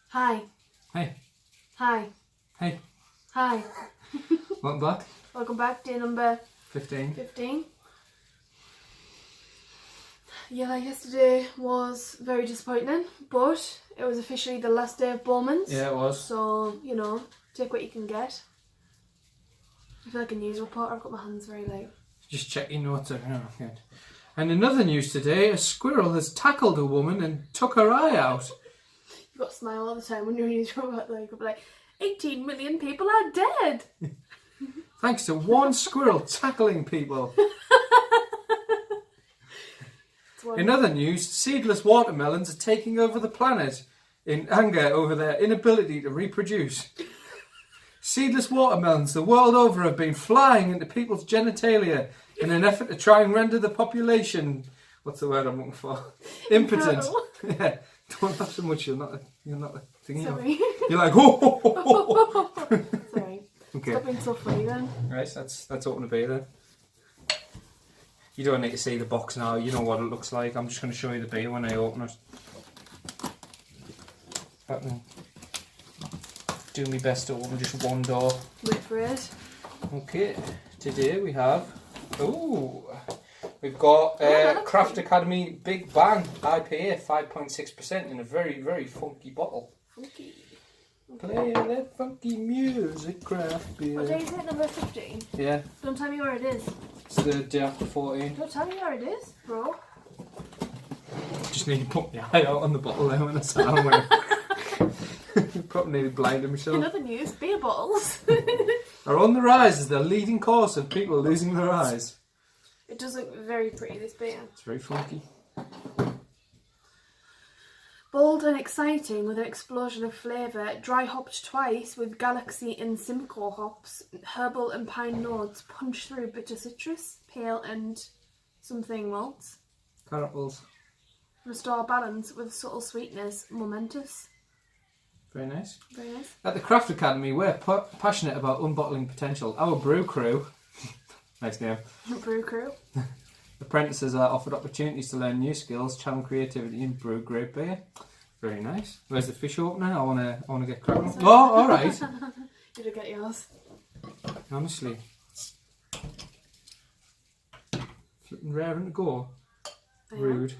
Hi. Hey. Hi. Hey. Hi. Welcome back. Welcome back, day number 15. 15. Yeah, yesterday was very disappointing, but it was officially the last day of Bowman's. Yeah, it was. So, you know, take what you can get. I feel like a news reporter. I've got my hands very light. Just check your notes out. Oh, good. And in other news today, a squirrel has tackled a woman and took her eye out. You've got to smile all the time when you're a news reporter. Like, you'll be like, 18 million people are dead. Thanks to one squirrel tackling people. In other news, seedless watermelons are taking over the planet in anger over their inability to reproduce. Seedless watermelons the world over have been flying into people's genitalia in an effort to try and render the population, what's the word I'm looking for? Impotent. Yeah. Don't laugh so much, you're not thinking. Sorry. You're like, oh. Sorry. Okay. Stop being so funny then. Right, that's open to be then. You don't need to see the box now, you know what it looks like. I'm just going to show you the beer when I open it. Do my best to open just one door. Wait for it. Okay, today we have, we've got Craft good. Academy Big Bang IPA 5.6% in a very, very funky bottle. Funky. Play that funky music, craft beer. What day is it? Number 15? Yeah, Don't tell me where it is. it's the day after 14. Don't tell me where it is, bro. Just need to put my eye out on the bottle there when I start on it. Probably nearly blinded myself. In other news, beer bottles. Are on the rise as the leading cause of people losing their eyes. It does look very pretty, this beer. It's very funky. Bold and exciting with an explosion of flavour, dry hopped twice with Galaxy and Simcoe hops, herbal and pine notes punch through bitter citrus, pale and something malts. Caramels. Restore balance with subtle sweetness, momentous. Very nice. Very nice. At the Craft Academy, we're passionate about unbottling potential. Our brew crew, nice name, Brew crew. apprentices are offered opportunities to learn new skills, channel creativity, and brew great beer. Very nice. Where's the fish opener? I wanna get cracking. Oh, all right. You did get yours. Honestly, flipping raring to go. Rude.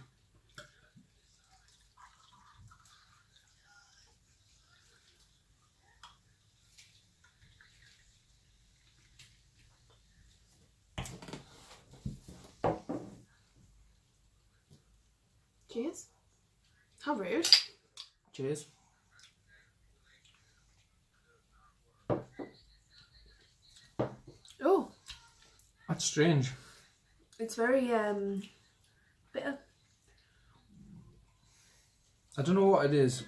Cheers. How rude. Cheers. Oh, That's strange. it's very bitter. I don't know what it is.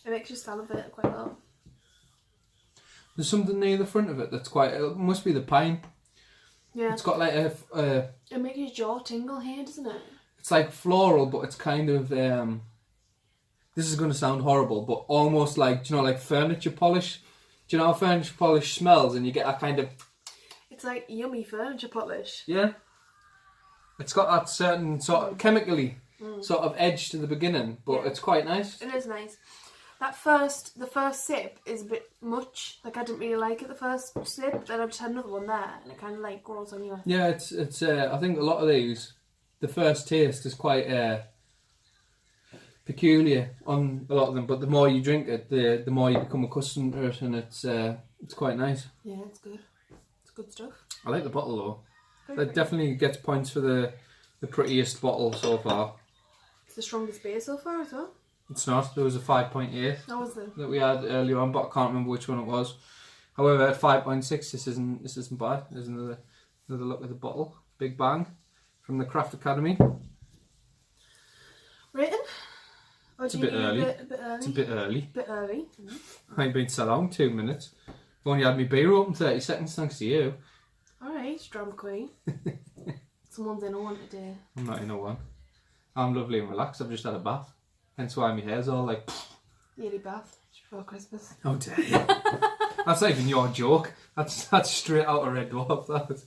It makes you salivate quite a lot. There's something near the front of it that's quite. It must be the pine. Yeah. It's got like a. It makes your jaw tingle here, doesn't it? It's like floral, but it's kind of. This is going to sound horrible, but almost like, do you know, like furniture polish. Do you know how furniture polish smells, and you get that kind of. It's like yummy furniture polish. Yeah. It's got that certain sort of chemically sort of edge to the beginning, but Yeah. it's quite nice. It is nice. The first sip is a bit much. Like, I didn't really like it the first sip, then I just had another one there, and it kind of like grows on you. Yeah, it's. I think a lot of these, the first taste is quite peculiar on a lot of them, but the more you drink it, the more you become accustomed to it, and it's quite nice. Yeah, it's good. It's good stuff. I like the bottle though. Very That pretty. definitely gets points for the prettiest bottle so far. It's the strongest beer so far as well. It's not. There was a 5.8 That was the. that we had earlier on, but I can't remember which one it was. However, at 5.6, this isn't bad. There's another look at the bottle. Big Bang from the Craft Academy. Rating? Or It's do a you bit need early. A bit early. It's a bit early. Bit early. I ain't been so long, 2 minutes. I've only had my beer open 30 seconds thanks to you. Alright, drama queen. Someone's in a one today. I'm not in a one. I'm lovely and relaxed. I've just had a bath. Hence why my hair's all like. Yearly bath just before Christmas. How dare you? That's not even your joke. That's straight out of Red Dwarf. That.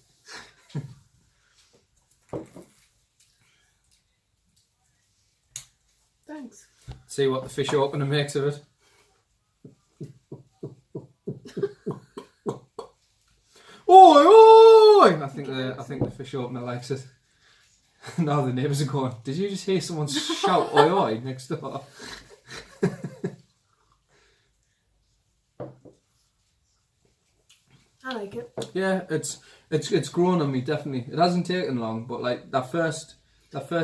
Thanks. See what the fish opener makes of it. Oi, oi! I think the fish opener likes it. Now the neighbours are going, did you just hear someone shout oi oi next door? I like it. Yeah, it's grown on me, definitely. It hasn't taken long, but like that first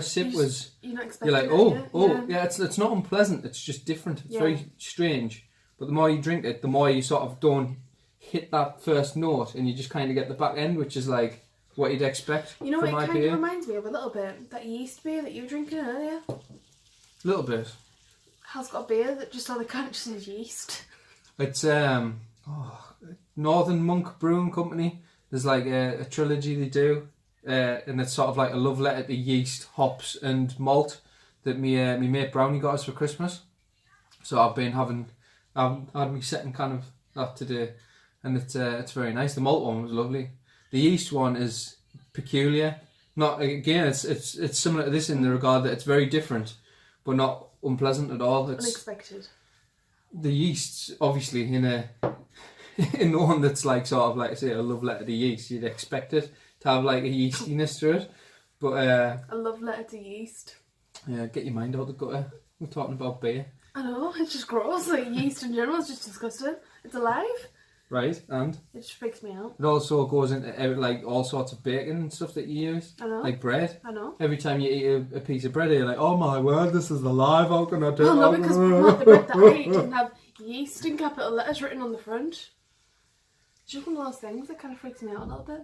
sip was, you're not expecting you're like, yeah, it's not unpleasant, it's just different. It's very strange. But the more you drink it, the more you sort of don't hit that first note, and you just kind of get the back end, which is like what you'd expect. You know from what it IPA. kind of reminds me of a little bit? That yeast beer that you were drinking earlier. A little bit. Hal's got a beer that just on the can just says yeast. It's Northern Monk Brewing Company. There's like a trilogy they do, and it's sort of like a love letter to yeast, hops, and malt that me mate Brownie got us for Christmas. So I've had me second can of that today, and it's very nice. The malt one was lovely. The yeast one is peculiar. Not again, it's similar to this in the regard that it's very different, but not unpleasant at all. It's unexpected. The yeast's obviously in the one that's like sort of like say a love letter to yeast. You'd expect it to have like a yeastiness to it, but a love letter to yeast. Yeah, get your mind out the gutter. We're talking about beer. I know, it's just gross. Like yeast in general is just disgusting. It's alive. Right, and it just freaks me out. It also goes into like all sorts of bacon and stuff that you use. I know. Like bread. I know. Every time you eat a piece of bread, you're like, oh my word, this is alive. How can I do it? Well, no, because the bread that I ate didn't have yeast in capital letters written on the front. It's just one of those things that kind of freaks me out a little bit.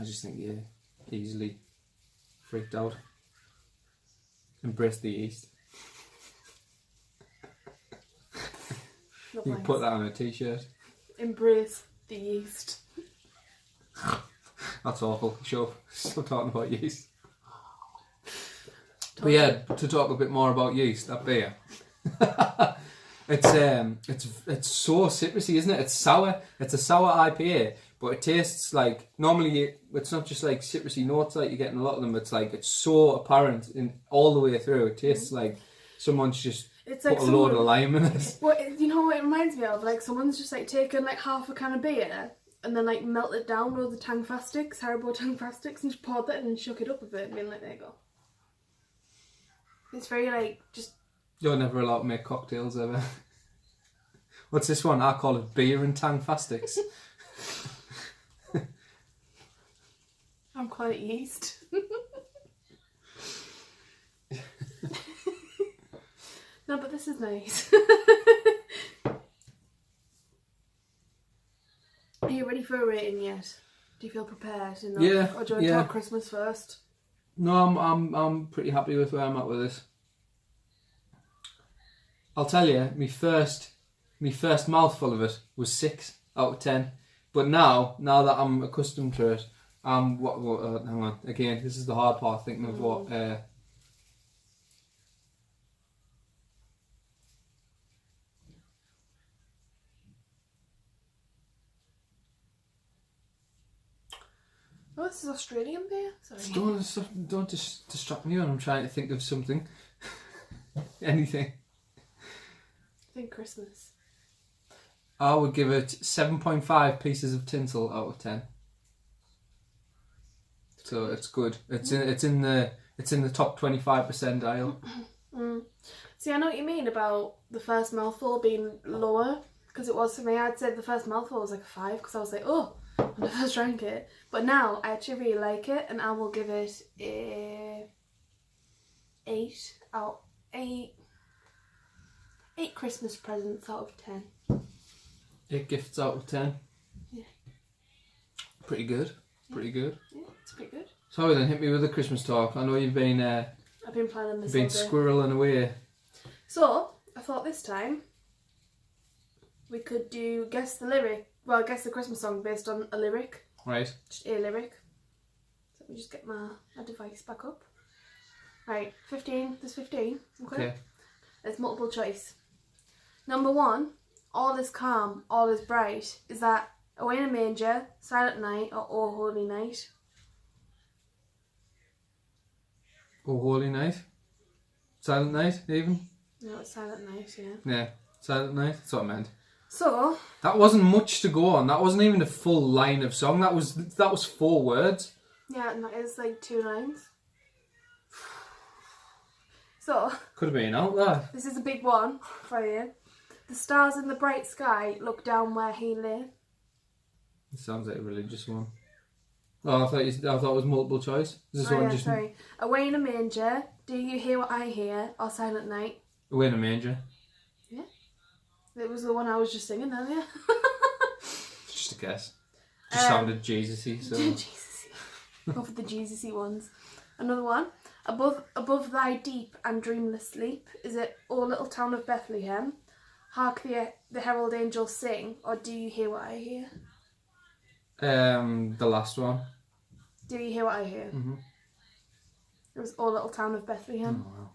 I just think you're easily freaked out. Embrace the yeast. You can put that on a t-shirt. Embrace the yeast. That's awful. Sure. Still talking about yeast. But yeah, to talk a bit more about yeast, that beer. It's so citrusy, isn't it? It's sour. It's a sour IPA, but it tastes like normally it's not just like citrusy notes like you get in a lot of them. It's like it's so apparent in all the way through. It tastes like someone's just put a load of lime in it. Well, you know what it reminds me of? Like someone's just like taken like half a can of beer and then like melted it down with the Tangfastics, Haribo Tangfastics, and just poured that in and shook it up a bit and been like, there you go. It's very like just. You're never allowed to make cocktails ever. What's this one? I call it beer and Tangfastics. I'm quite at yeast. No, but this is nice. Are you ready for a rating yet? Do you feel prepared enough? Yeah. Or do you want to talk Christmas first? No, I'm pretty happy with where I'm at with this. I'll tell you, my first mouthful of it was 6 out of 10. But now that I'm accustomed to it, hang on. Again, this is the hard part. Thinking of what. Oh, this is Australian beer? Sorry. Don't distract me when I'm trying to think of something. Anything. Think Christmas. I would give it 7.5 pieces of tinsel out of 10. So it's good. It's in the top 25 percentile. See, I know what you mean about the first mouthful being lower, because it was for me. I'd say the first mouthful was like a 5 because I was like, oh, when I first drank it. But now I actually really like it, and I will give it a 8 Christmas presents out of 10. 8 gifts out of 10. Yeah. Pretty good. Pretty good. Yeah, it's pretty good. So then, hit me with the Christmas talk. I know you've been. I've been planning this. Been squirreling away. So I thought this time we could do guess the lyric. Well, guess the Christmas song based on a lyric. Right. Just a lyric. So let me just get my device back up. Right, 15. There's 15. Okay. There's multiple choice. Number 1, all is calm, all is bright. Is that Away in a Manger, Silent Night, or Oh Holy Night? Oh Holy Night? Silent Night, even? No, it's Silent Night, yeah. Yeah, Silent Night. That's what I meant. So that wasn't much to go on. That wasn't even a full line of song. That was 4 words. Yeah, and that is like 2 lines. So Could have been out there. this is a big one for you. The stars in the bright sky look down where he lay. It sounds like a religious one. Oh, I thought it was multiple choice. Is this one just sorry. Away in a manger, do you hear what I hear? Or Silent Night. Away in a manger? Yeah. It was the one I was just singing earlier. Just a guess. Just sounded Jesus-y. So. Jesus-y. Go for the Jesus-y ones. Another one. Above thy deep and dreamless sleep, is it, O little town of Bethlehem? Hark the herald angels sing, or do you hear what I hear? The last one. Do you hear what I hear? Mm-hmm. It was O little town of Bethlehem. Oh, wow.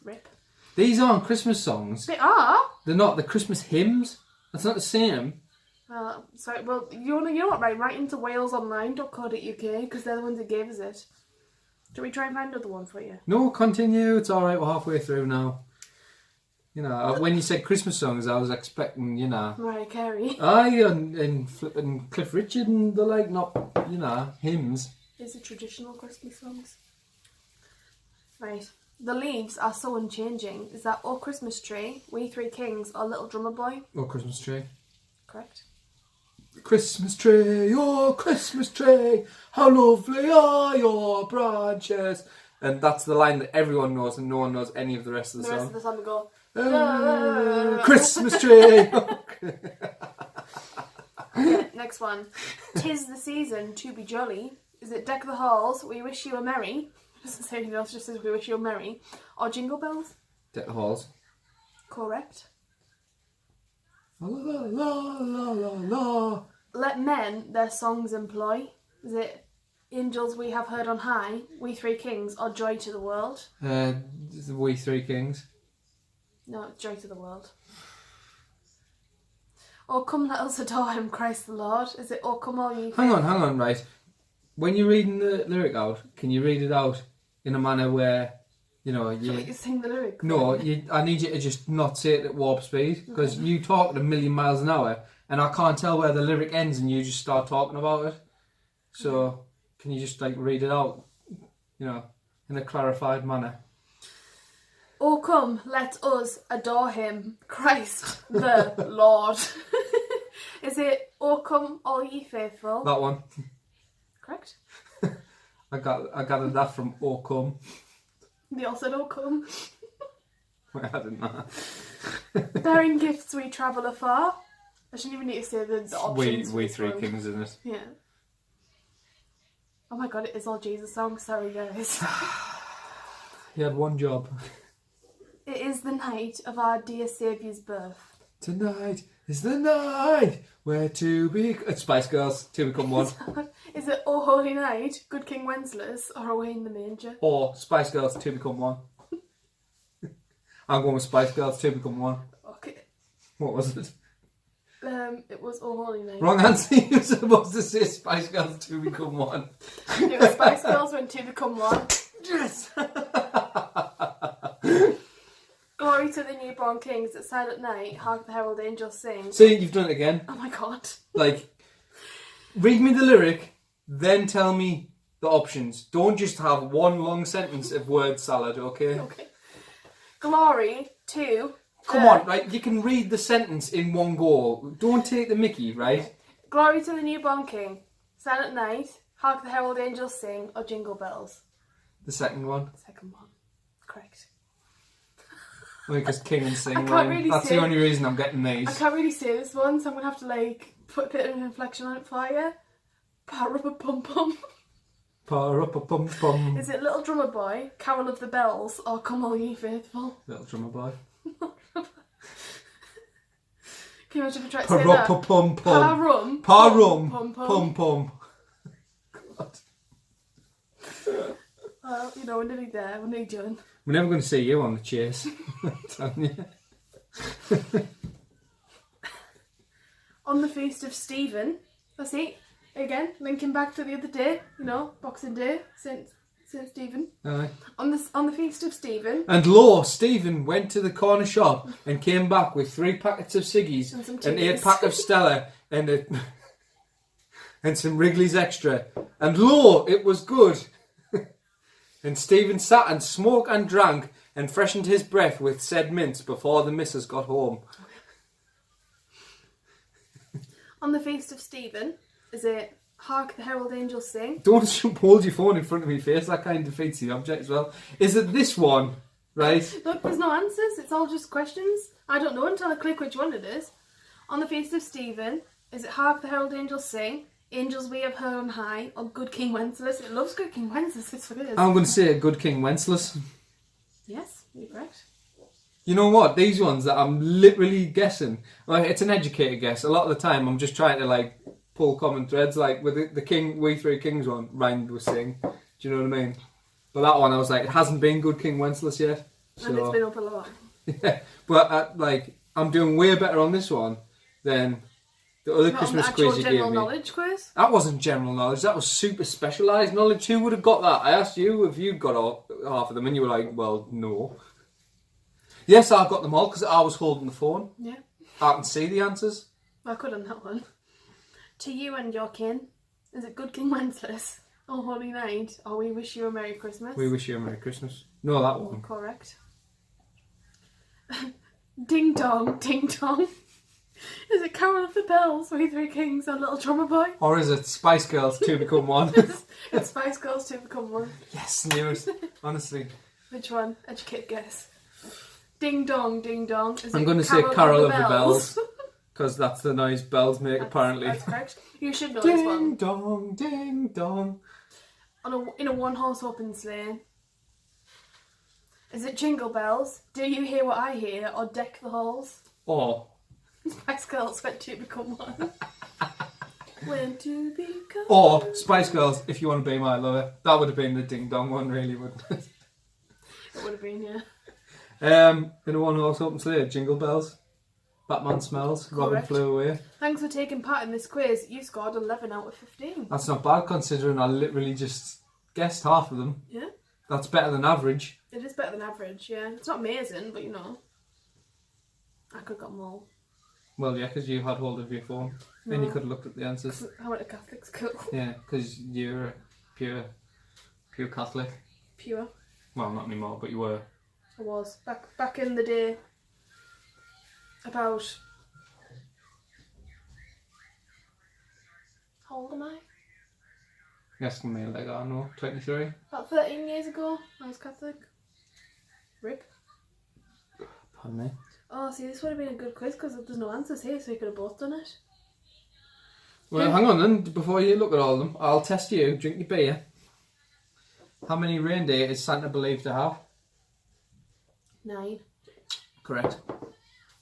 Rip. These aren't Christmas songs. They are. They're not. They're Christmas hymns. That's not the same. Sorry. Well, you know what? Right into walesonline.co.uk because they're the ones that gave us it. Shall we try and find another one for you? No, continue. It's all right. We're halfway through now. You know, when you said Christmas songs, I was expecting, you know, Mariah Carey. aye, and flipping Cliff Richard and the like, not, you know, hymns. These are traditional Christmas songs. Right. The leaves are so unchanging. Is that O Christmas Tree, We Three Kings, or Little Drummer Boy? Oh, Christmas tree. Correct. Christmas tree, oh Christmas tree, how lovely are your branches. And that's the line that everyone knows and no one knows any of the rest of the song. The rest of the song we go, Christmas tree. Okay, next one. 'Tis the season to be jolly. Is it Deck the Halls, We Wish You a Merry? Doesn't say anything else, just says We Wish You a Merry. Or Jingle Bells? Deck the halls. Correct. La la la la la la. Let men their songs employ. Is it Angels We Have Heard on High, We Three Kings, or Joy to the World? We Three Kings. No, it's Joy to the World. Or Come Let Us Adore Him, Christ the Lord. Is it Or Come All Ye Hang on, right. When you're reading the lyric out, can you read it out in a manner where, you know, you sing the lyric? No, I need you to just not say it at warp speed, because you talk at 1,000,000 miles an hour and I can't tell where the lyric ends and you just start talking about it. So, can you just like read it out, you know, in a clarified manner? Oh come, let us adore him, Christ the Lord. Is it Oh come all ye faithful? That one. Correct. I gathered that from Oh Come. They all said Oh come. Wait, I didn't know. Bearing gifts we travel afar. I shouldn't even need to say the options. We Three Kings, isn't it? Yeah. Oh my god, it is all Jesus songs. Sorry guys. He had one job. It is the night of our dear Saviour's birth. Tonight is the night where Spice Girls, two become one. Is it Oh Holy Night, Good King Wenceslas, or Away in the Manger? Or Spice Girls, two become one. I'm going with Spice Girls, two become one. Okay. What was it? It was Oh Holy Night. Wrong answer. You were supposed to say Spice Girls, two become one. It was Spice Girls when two become one. Yes. Glory to the newborn kings at silent night, hark the herald angels sing. See, you've done it again. Oh my god. Like, read me the lyric, then tell me the options. Don't just have one long sentence of word salad, okay? Okay. Glory to... Come on, right? You can read the sentence in one go. Don't take the mickey, right? Glory to the newborn king, silent night, hark the herald angels sing, or jingle bells. The second one. Second one. Correct. Because king and sing I can't rhyme. really That's say- the only reason I'm getting these. I can't really say this one, so I'm going to have to like put a bit of an inflection on it for you. Pa-rubba-pum-pum. Pa-ra-pa-pum-pum. Is it Little Drummer Boy, Carol of the Bells, or Come All Ye Faithful? Little drummer boy. Can you imagine if I tried to say that? Pa-ra-pa-pum-pum. Pa-rum. Pa-rum. Pum-pum. Pum-pum. God. Well, you know, we're nearly there. We're nearly done. We're never going to see you on the chase. I'm telling you. On the feast of Stephen. That's it. Again, linking back to the other day. You know, Boxing Day. St St. Stephen. Aye. On the feast of Stephen. And lo, Stephen went to the corner shop and came back with 3 packets of ciggies, And some an 8-pack of Stella, and and some Wrigley's Extra. And lo, it was good. And Stephen sat and smoked and drank and freshened his breath with said mints before the missus got home. On the feast of Stephen, is it Hark the Herald Angels Sing? Don't hold your phone in front of my face, that kind of defeats the object as well. Is it this one? Right? Look, there's no answers, it's all just questions. I don't know until I click which one it is. On the feast of Stephen, is it Hark the Herald Angels Sing, Angels we have heard on high, or Good King Wenceslas? It loves Good King Wenceslas, it's what it is. I'm going to say Good King Wenceslas. Yes, you're correct. You know what? These ones that I'm literally guessing, like it's an educated guess. A lot of the time, I'm just trying to like pull common threads. Like with the King, We Three Kings one, rhymed with sing. Do you know what I mean? But that one, I was like, it hasn't been Good King Wenceslas yet. So, And it's been up a lot. Yeah, but like I'm doing way better on this one than the other Not Christmas on the actual quiz you gave general me. knowledge quiz. That wasn't general knowledge. That was super specialised knowledge. Who would have got that? I asked you if you'd got half of them, and you were like, "Well, no." Yes, I got them all because I was holding the phone. Yeah. I can see the answers. I could on that one. To you and your king, is it Good King Wenceslas, or Holy Night, or We Wish You a Merry Christmas? We wish you a Merry Christmas. No, that one. Correct. Ding dong, ding dong. Is it Carol of the Bells, We Three Kings, or Little Drummer Boy? Or is it Spice Girls 2 Become 1? It's Spice Girls 2 Become 1. Yes, knew it. Honestly. Which one? Educated guess. Ding dong, ding dong. Is I'm it going to say Carol of the Bells? Bells. Because that's the noise bells make, apparently. That's correct. You should know this Ding one. dong, ding dong. In a one-horse open sleigh. Is it Jingle Bells, Do You Hear What I Hear, or Deck the Halls? Or Spice Girls Went to Become One. When to become Or Spice Girls, If You Want to Be My Lover. That would have been the ding dong one, really, wouldn't it? It would have been, yeah. In a one horse open sleigh, Jingle Bells, Batman Smells, Robin Correct. Flew Away. Thanks for taking part in this quiz. You scored 11 out of 15. That's not bad considering I literally just guessed half of them. Yeah, That's better than average. it is better than average, yeah. It's not amazing, but you know. I could have got more. Well, yeah, because you had hold of your phone. Then you No. could have looked at the answers. I went to Catholic school. Yeah, because you're a pure Catholic. Pure. Well, not anymore, but you were. I was. Back in the day. About... How old am I? You're asking me like, I know, 23. About 13 years ago, I was Catholic. RIP. Pardon me. Oh, see, this would have been a good quiz because there's no answers here, so you could have both done it. Well, hang on then, before you look at all of them, I'll test you, drink your beer. How many reindeer is Santa believed to have? 9. Correct.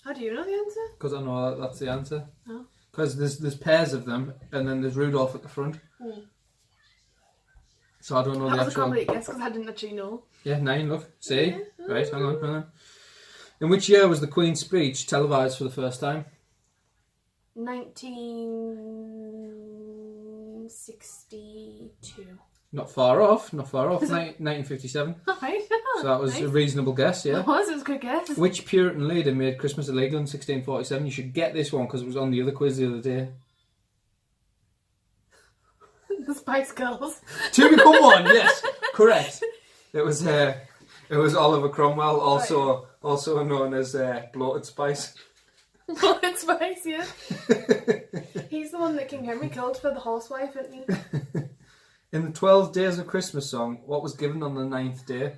How do you know the answer? Because I know that's the answer. Oh. Because there's pairs of them, and then there's Rudolph at the front. Hmm. So I don't know That the was a actual... complete guess because I didn't actually know. Yeah, 9, look. See? Yeah. Right, hang on. In which year was the Queen's speech televised for the first time? 1962. Not far off. 1957. Alright. So that was Nice. a reasonable guess, yeah. It was a good guess. Which Puritan leader made Christmas illegal in 1647? You should get this one because it was on the other quiz the other day. The Spice Girls. 2 Become 1, yes, correct. It was Oliver Cromwell, also known as Bloated Spice. Bloated Spice, yeah. He's the one that King Henry killed for the horsewife, isn't he? In the 12 Days of Christmas song, what was given on the 9th day?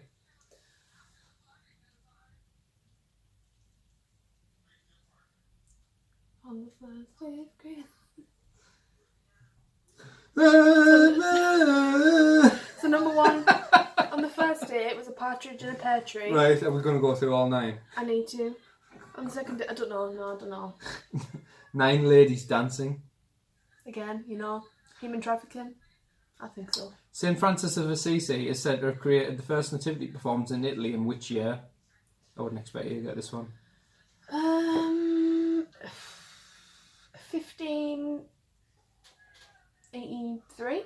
On the first day of Christmas. So number 1, on the first day it was a partridge in a pear tree. Right, are we going to go through all 9? I need to. On the second day, I don't know, I don't know. 9 ladies dancing. Again, you know, human trafficking. I think so. St. Francis of Assisi is said to have created the first nativity performance in Italy in which year? I wouldn't expect you to get this one. 1583.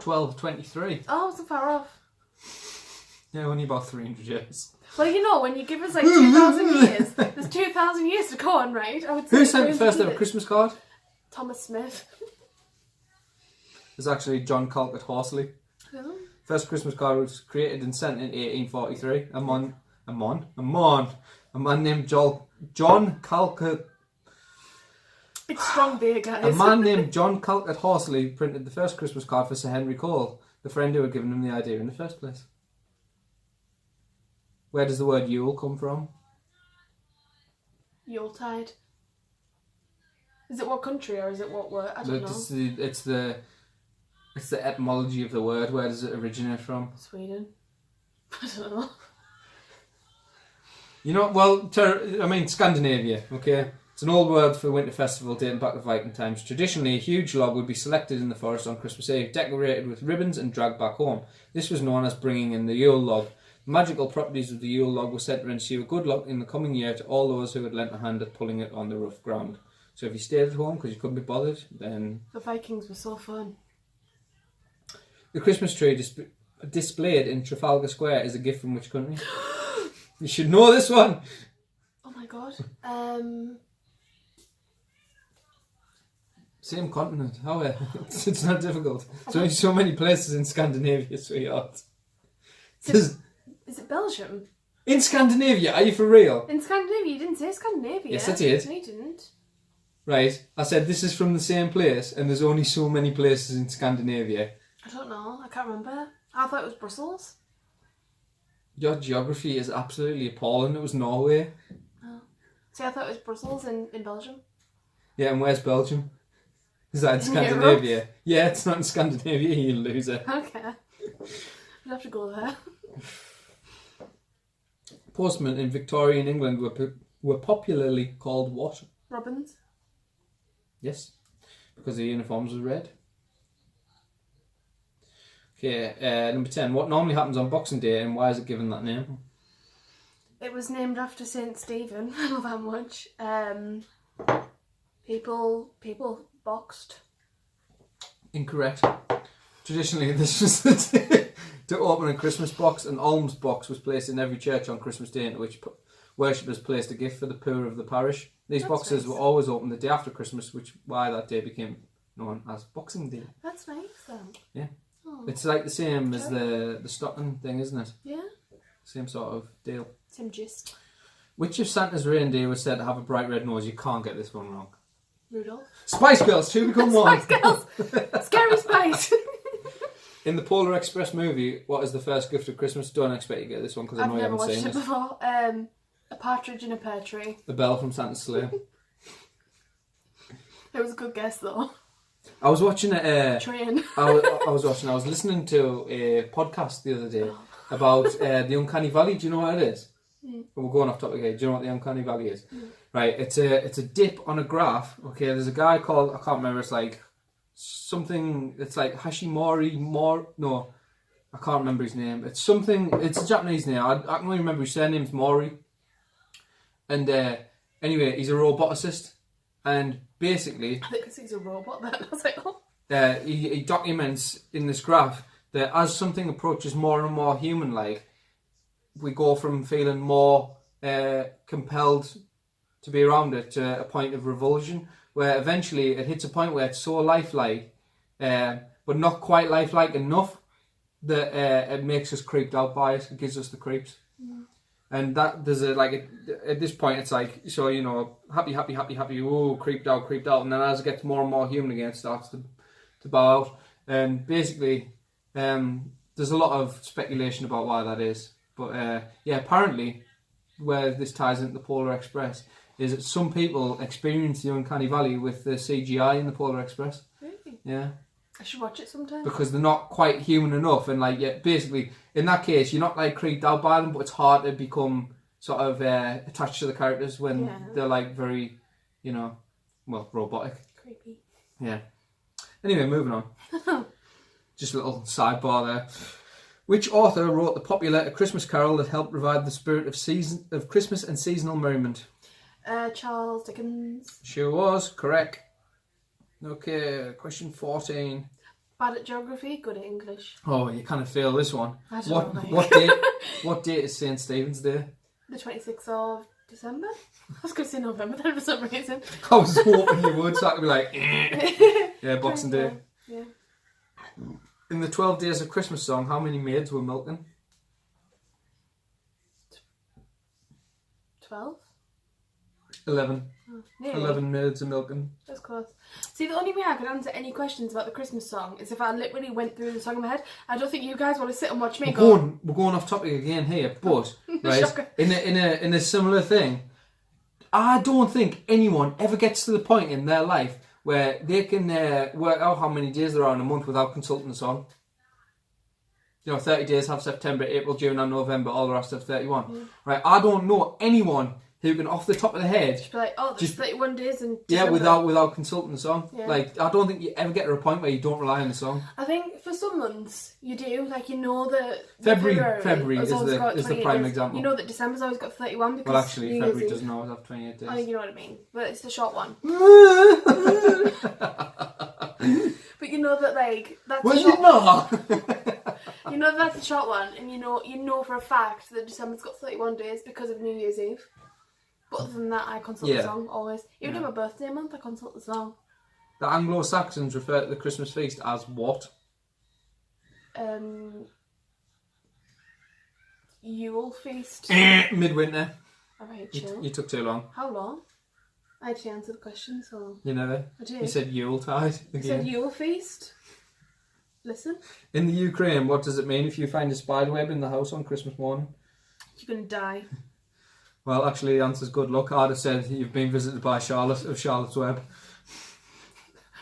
1223. Oh, so far off. Yeah, only about 300 years. Well, you know, when you give us like 2,000 years, there's 2,000 years to go on, right? I would say Who sent the first 300 ever years. Christmas card? Thomas Smith. It's actually John Calcutt Horsley. Oh. First Christmas card was created and sent in 1843. A man named John Calcutt. It's strong beer, guys. A man named John Calcutt Horsley printed the first Christmas card for Sir Henry Cole, the friend who had given him the idea in the first place. Where does the word Yule come from? Yuletide. Is it what country or is it what word? I don't know. It's the etymology of the word. Where does it originate from? Sweden. I don't know. You know, well, Scandinavia, okay? It's an old word for winter festival dating back to Viking times. Traditionally, a huge log would be selected in the forest on Christmas Eve, decorated with ribbons and dragged back home. This was known as bringing in the Yule log. The magical properties of the Yule log were said to ensure good luck in the coming year to all those who had lent a hand at pulling it on the rough ground. So if you stayed at home because you couldn't be bothered, then... The Vikings were so fun. The Christmas tree displayed in Trafalgar Square is a gift from which country? You should know this one! Oh my god. Same continent. How? It's not difficult. There's only so many places in Scandinavia, sweetheart. Is it Belgium? In Scandinavia? Are you for real? In Scandinavia? You didn't say Scandinavia. Yes, I did. No, you didn't. Right. I said this is from the same place, and there's only so many places in Scandinavia. I don't know. I can't remember. I thought it was Brussels. Your geography is absolutely appalling. It was Norway. Oh. See, I thought it was Brussels in Belgium. Yeah, and where's Belgium? Is that in Scandinavia? Europe? Yeah, it's not in Scandinavia, you loser. Okay. We'd have to go there. Postmen in Victorian England were popularly called what? Robins. Yes, because their uniforms were red. Okay, number 10. What normally happens on Boxing Day and why is it given that name? It was named after Saint Stephen. I know that much. People boxed. Incorrect. Traditionally, this was the day to open a Christmas box. An alms box was placed in every church on Christmas Day, into which worshippers placed a gift for the poor of the parish. These boxes were always open the day after Christmas, which why that day became known as Boxing Day. That's nice then. Yeah. Oh. It's like the same as the stocking thing, isn't it? Yeah. Same sort of deal. Same gist. Which of Santa's reindeer was said to have a bright red nose? You can't get this one wrong. Rudolph. Spice Girls, two become one. Spice Girls! Scary Spice! In the Polar Express movie, what is the first gift of Christmas? Don't expect you to get this one because I know you haven't seen it. I've never watched it before. A partridge in a pear tree. The bell from Santa's sleigh. It was a good guess though. I was watching Train. I was listening to a podcast the other day about the Uncanny Valley. Do you know what it is? Mm. We're going off topic here. Do you know what the Uncanny Valley is? Mm. Right, it's a dip on a graph. Okay, there's a guy called, I can't remember, it's like something, it's like Hashimori no, I can't remember his name. It's something, it's a Japanese name. I can only remember his surname's Mori. And anyway, he's a roboticist. And basically... I think he's a robot then. I was like, oh. He documents in this graph that as something approaches more and more human-like, we go from feeling more compelled to be around it to a point of revulsion, where eventually it hits a point where it's so lifelike, but not quite lifelike enough that it makes us creeped out by it. It gives us the creeps. Mm. And that there's at this point it's like, so you know, happy, oh, creeped out, and then as it gets more and more human again, it starts to bow out. And basically, there's a lot of speculation about why that is. But yeah, apparently, where this ties into the Polar Express is that some people experience the Uncanny Valley with the CGI in the Polar Express. Really? Yeah. I should watch it sometime. Because they're not quite human enough, and like, yeah, basically, in that case, you're not like creeped out by them, but it's hard to become sort of attached to the characters when they're like very, you know, well, robotic. Creepy. Yeah. Anyway, moving on. Just a little sidebar there. Which author wrote the popular A Christmas Carol that helped revive the spirit of Christmas and seasonal merriment? Charles Dickens. Sure was, correct. Okay, question 14. Bad at geography, good at English. Oh, you kind of feel this one. I don't know. What date is St. Stephen's Day? The 26th of December? I was going to say November then for some reason. I was hoping you would, so I could be like, yeah, Boxing Day. Yeah. In the 12 Days of Christmas song, how many maids were milking? 12? 11. Oh, nearly. 11 maids are milking. That's close. See, the only way I could answer any questions about the Christmas song is if I literally went through the song in my head. I don't think you guys want to sit and watch me We're going off topic again here, but right, in a similar thing, I don't think anyone ever gets to the point in their life where they can work out how many days there are in a month without consulting the song. 30 days have September, April, June and November, all the rest have 31. Yeah. Right, I don't know anyone who can, off the top of the head, just be like, oh, there's 31 days in December. December. without consulting the song. Yeah. Like, I don't think you ever get to a point where you don't rely on the song. I think for some months you do, like that February is the prime example. You know that December's always got 31 because Well, actually, New February Year's doesn't always have 28 days. I think you know what I mean, but it's the short one. But you know that that's well, the short you know. You know that's the short one, and you know for a fact that December's got 31 days because of New Year's Eve. But other than that, I consult the song always. Even in my birthday month, I consult the song. The Anglo-Saxons refer to the Christmas feast as what? Yule feast. Midwinter. Alright, chill. You took too long. How long? I actually answered the question, so... You never? I did. You said Yuletide again. You said Yule feast? Listen. In the Ukraine, what does it mean if you find a spider web in the house on Christmas morning? You're going to die. Well, actually, the answer's good luck. I'd have said you've been visited by Charlotte of Charlotte's Web.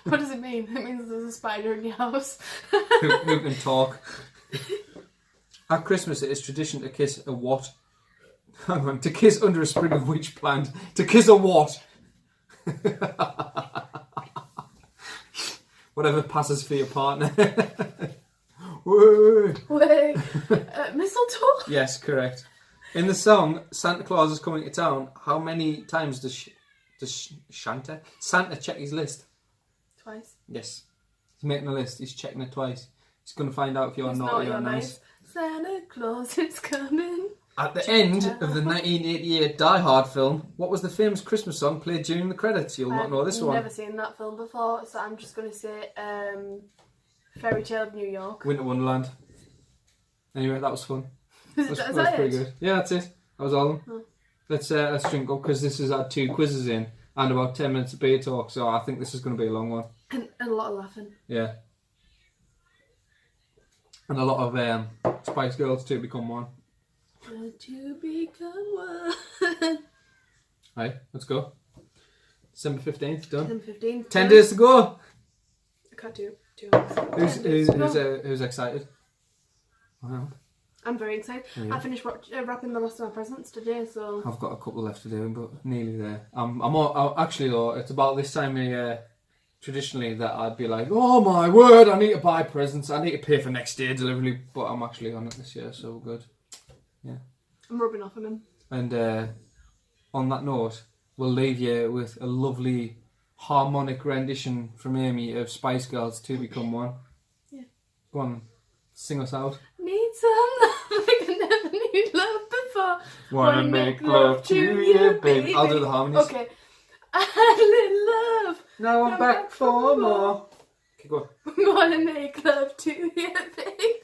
What does it mean? It means there's a spider in your house. who can talk. At Christmas, it is tradition to kiss a what? Hang on, to kiss under a sprig of which plant? To kiss a what? Whatever passes for your partner. Wait. Mistletoe? Yes, correct. In the song, Santa Claus is coming to town, how many times does Santa check his list? Twice. Yes. He's making a list, he's checking it twice. He's going to find out if you're naughty or nice. Santa Claus is coming. At the end of the 1988 Die Hard film, what was the famous Christmas song played during the credits? You'll not know this one. I've never seen that film before, so I'm just going to say Fairy Tale of New York. Winter Wonderland. Anyway, that was fun. Is that it? pretty good. Yeah, that's it. That was all of them. Oh. Let's drink up because this has had 2 quizzes in and about 10 minutes of beer talk, so I think this is going to be a long one. And a lot of laughing. Yeah. And a lot of Spice Girls to become one. To become one. Right, let's go. December 15th, done. December 15th. 10 days to go. I can't do 2 hours. Who's excited? Wow. I'm very excited. Yeah. I finished wrapping the rest of my presents today, so... I've got a couple left to do, but nearly there. Actually, though, it's about this time of year, traditionally, that I'd be like, oh my word, I need to buy presents, I need to pay for next day delivery, but I'm actually on it this year, so we're good. Yeah. I'm rubbing off on him. And on that note, we'll leave you with a lovely harmonic rendition from Amy of Spice Girls to become one. Yeah. Go on, sing us out. Need some love like I never knew love before. Wanna make love to you, baby. I'll do the harmonies. Okay. I love. Now I'm back for more. Okay, go on. Wanna make love to you, baby.